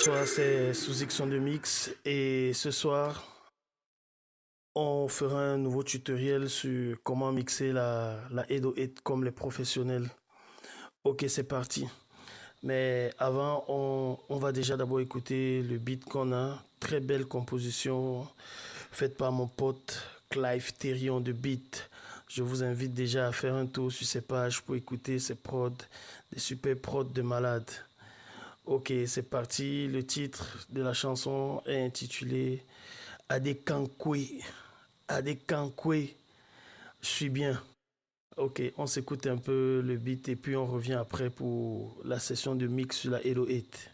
Bonsoir, c'est Sous Son de Mix et ce soir, on fera un nouveau tutoriel sur comment mixer la 808 comme les professionnels. Ok, c'est parti. Mais avant, on va déjà d'abord écouter le beat qu'on a. Très belle composition faite par mon pote Clive Therion de Beat. Je vous invite déjà à faire un tour sur ses pages pour écouter ses prods, des super prods de malade. Ok, c'est parti. Le titre de la chanson est intitulé Adekankwe. Adekankwe. Je suis bien. Ok, on s'écoute un peu le beat et puis on revient après pour la session de mix sur la Hello 8.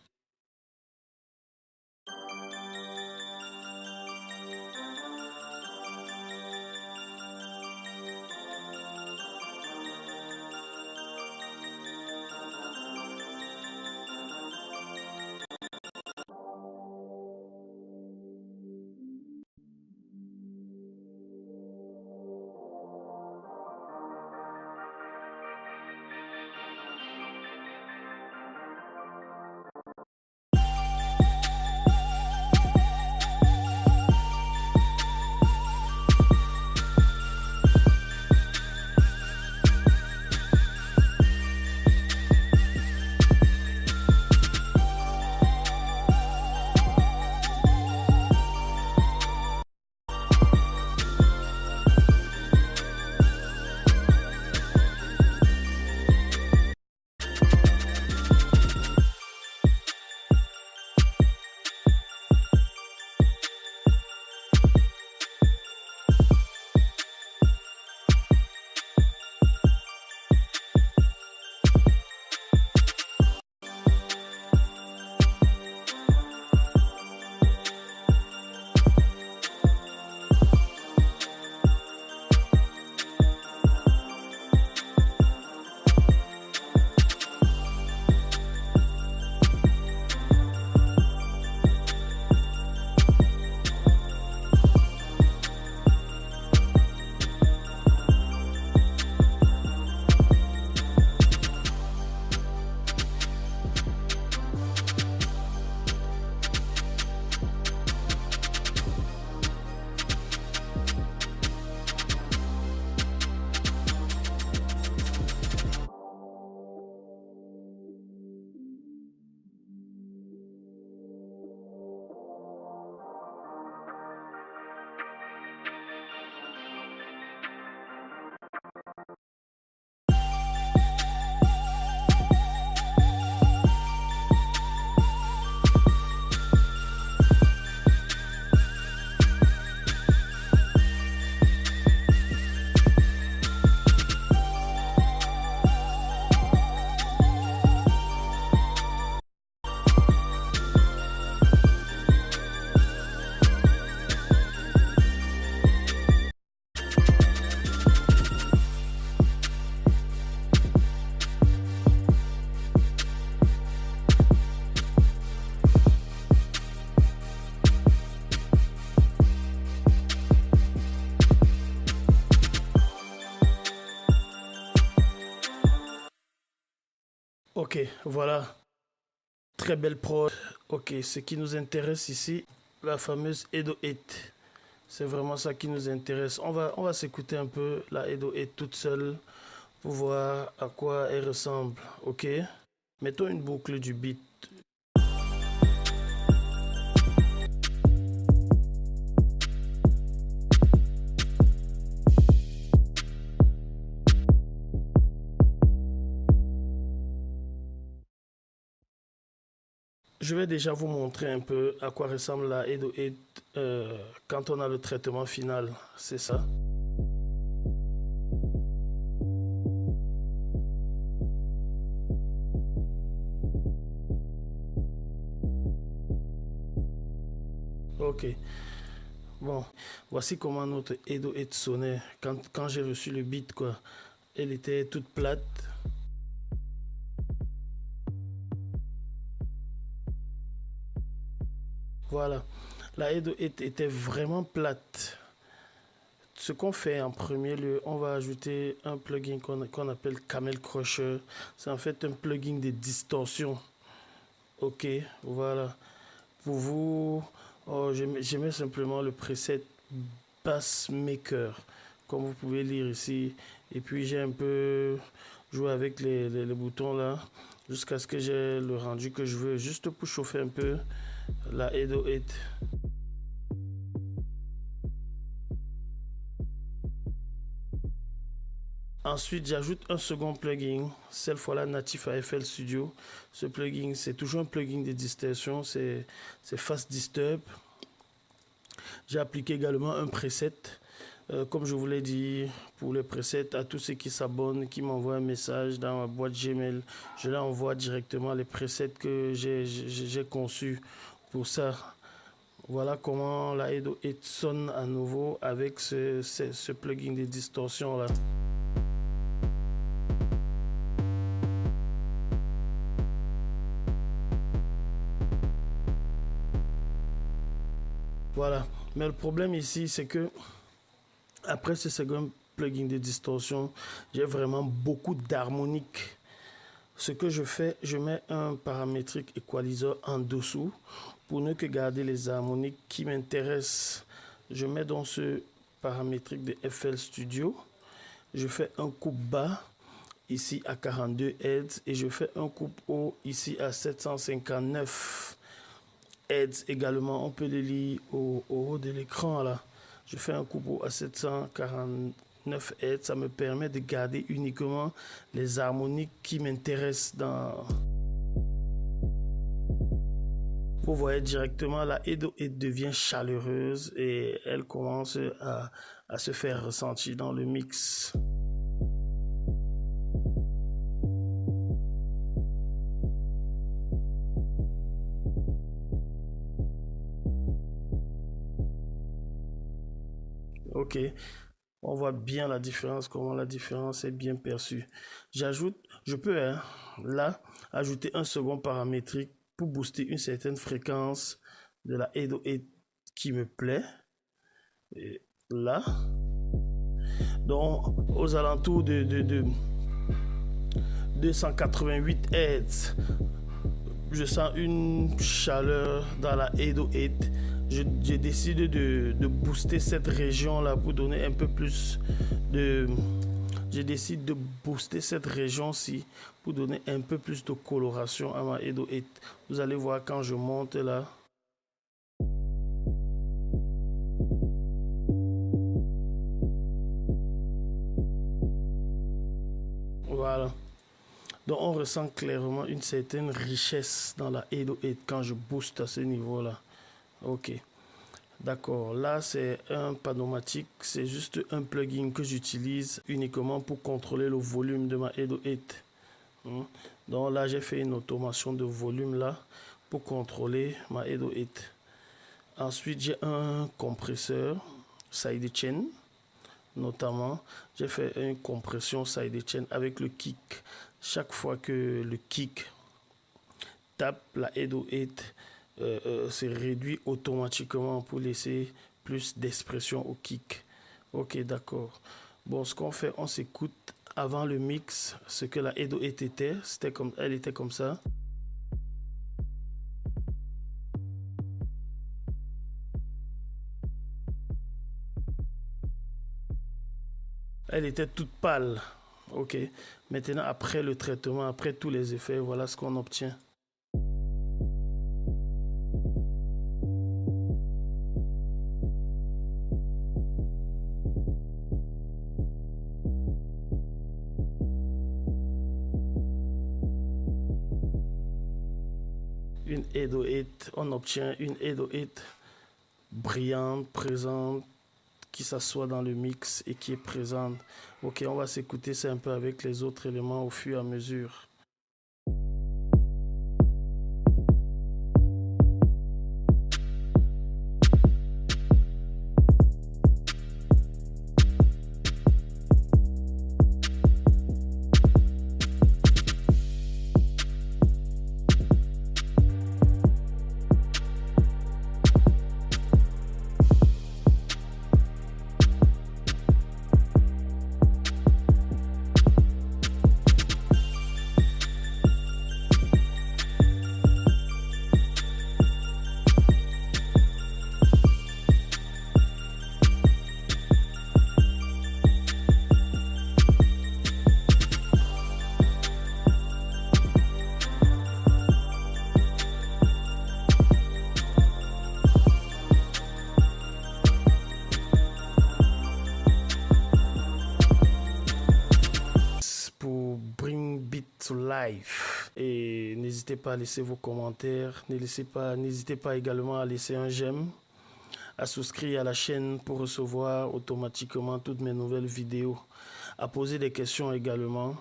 Ok, voilà. Très belle prod. Ok, ce qui nous intéresse ici, la fameuse Edo 8. C'est vraiment ça qui nous intéresse. On va s'écouter un peu la Edo 8 toute seule pour voir à quoi elle ressemble. Ok? Mettons une boucle du beat. Je vais déjà vous montrer un peu à quoi ressemble la Edo 8 quand on a le traitement final. C'est ça. Ok. Bon, voici comment notre Edo 8 sonnait quand j'ai reçu le beat, quoi. Elle était toute plate. Voilà. La Edo 8 était vraiment plate. Ce qu'on fait en premier lieu, on va ajouter un plugin qu'on appelle Camel Crusher. C'est en fait un plugin de distorsion. Ok, voilà. Pour vous, oh, je mets simplement le preset Bass Maker, comme vous pouvez lire ici. Et puis j'ai un peu joué avec les boutons là, jusqu'à ce que j'ai le rendu que je veux, juste pour chauffer un peu la 808. Ensuite, j'ajoute un second plugin, cette fois-là natif à FL Studio. Ce plugin, c'est toujours un plugin de distorsion, c'est Fast Disturb. J'ai appliqué également un preset. Comme je vous l'ai dit, pour les presets, à tous ceux qui s'abonnent, qui m'envoient un message dans ma boîte Gmail, je leur envoie directement les presets que j'ai conçus pour ça. Voilà comment la 808 sonne à nouveau avec ce plugin de distorsion là. Voilà, mais le problème ici, c'est que après ce second plugin de distorsion, j'ai vraiment beaucoup d'harmoniques. Ce que je fais, je mets un paramétrique equalizer en dessous pour ne que garder les harmoniques qui m'intéressent. Je mets donc ce paramétrique de FL Studio. Je fais un coupe bas ici à 42 Hz et je fais un coupe haut ici à 759 Hz également. On peut les lire au haut de l'écran là. Je fais un coupe haut à 749 Hz. Ça me permet de garder uniquement les harmoniques qui m'intéressent dans... Vous voyez directement la 808 devient chaleureuse et elle commence à se faire ressentir dans le mix. Ok, on voit bien la différence, comment la différence est bien perçue. Je peux là ajouter un second paramétrique pour booster une certaine fréquence de la 808 qui me plaît. Et là, donc aux alentours de 288 Hz, je sens une chaleur dans la 808. Je décide de booster cette région là pour donner un peu plus de... Je décide de booster cette région-ci pour donner un peu plus de coloration à ma 808. Vous allez voir quand je monte là. Voilà. Donc on ressent clairement une certaine richesse dans la 808 quand je booste à ce niveau-là. Ok. D'accord, là c'est un panomatique, c'est juste un plugin que j'utilise uniquement pour contrôler le volume de ma 808. Donc là j'ai fait une automation de volume là pour contrôler ma 808. Ensuite j'ai un compresseur sidechain, notamment j'ai fait une compression sidechain avec le kick. Chaque fois que le kick tape la 808, c'est réduit automatiquement pour laisser plus d'expression au kick. Ok, d'accord. Bon, ce qu'on fait, on s'écoute avant le mix ce que la 808 était. Elle était comme ça. Elle était toute pâle. Ok. Maintenant, après le traitement, après tous les effets, voilà ce qu'on obtient. Une 808, on obtient une 808 brillante, présente, qui s'assoit dans le mix et qui est présente. Ok, on va s'écouter ça un peu avec les autres éléments au fur et à mesure. sur live. Et n'hésitez pas à laisser vos commentaires. N'hésitez pas également à laisser un j'aime, à souscrire à la chaîne pour recevoir automatiquement toutes mes nouvelles vidéos, à poser des questions également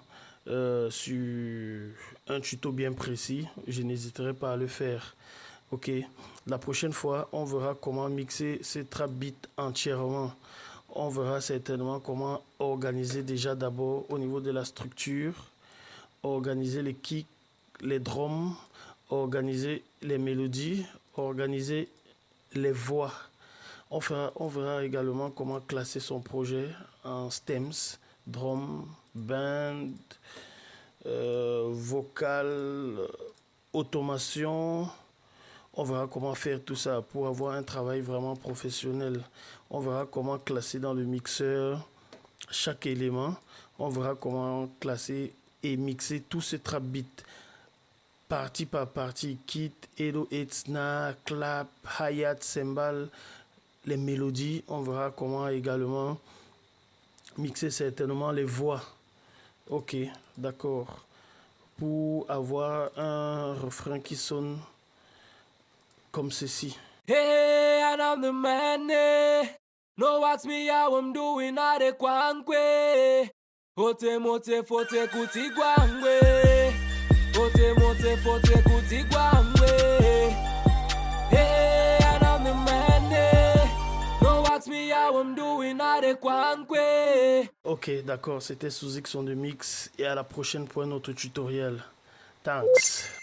sur un tuto bien précis. Je n'hésiterai pas à le faire. Ok, la prochaine fois, on verra comment mixer ces trap beats entièrement. On verra certainement comment organiser déjà d'abord au niveau de la structure, organiser les kicks, les drums, organiser les mélodies, organiser les voix. On verra également comment classer son projet en stems, drum, band, vocal, automation. On verra comment faire tout ça pour avoir un travail vraiment professionnel. On verra comment classer dans le mixeur chaque élément. On verra comment classer et mixer tous ces trap beats partie par partie. Kit, 808, snare, clap, hi-hat, cymbal, les mélodies. On verra comment également mixer certainement les voix. Ok, d'accord. Pour avoir un refrain qui sonne comme ceci. Hey, and I'm the man, eh. No ask me how I'm doing, I de kwankwe. Ote mote fote kuti gwangwe. Ote mote fote kuti gwangwe. Hey, and I'm the man, eh. No ask me how I'm doing, I de kwankwe. Ok, d'accord, c'était Sous X on the mix et à la prochaine pour un autre tutoriel. Thanks.